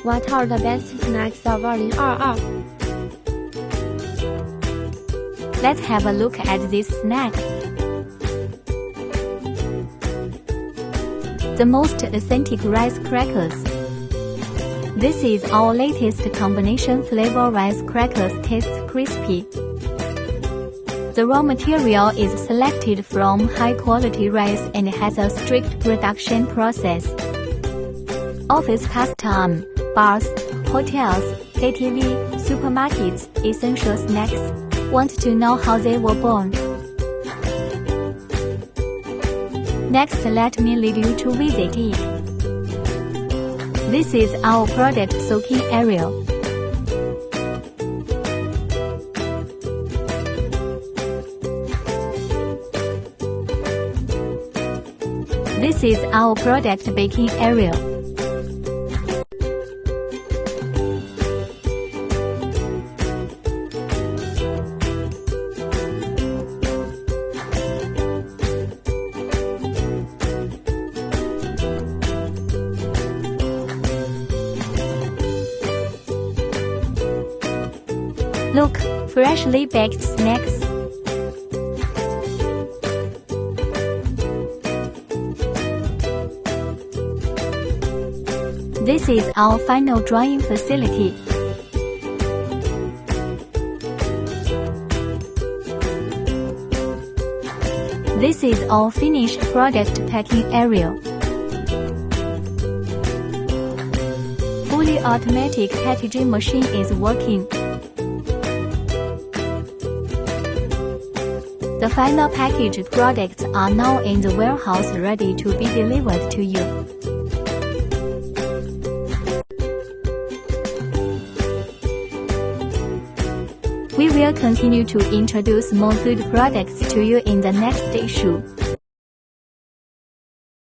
What are the best snacks of 2022? Let's have a look at this snack. The most authentic rice crackers. This is our latest combination flavor rice crackers. Taste crispy. The raw material is selected from high-quality rice and has a strict production process. Office custom, bars, hotels, KTV, supermarkets, essential snacks. Want to know how they were born? Next, let me lead you to visit it. This is our product soaking area. This is our product baking area. Look, freshly baked snacks. This is our final drying facility. This is our finished product packing area. Fully automatic packaging machine is working. The final packaged products are now in the warehouse ready to be delivered to you. We will continue to introduce more food products to you in the next issue.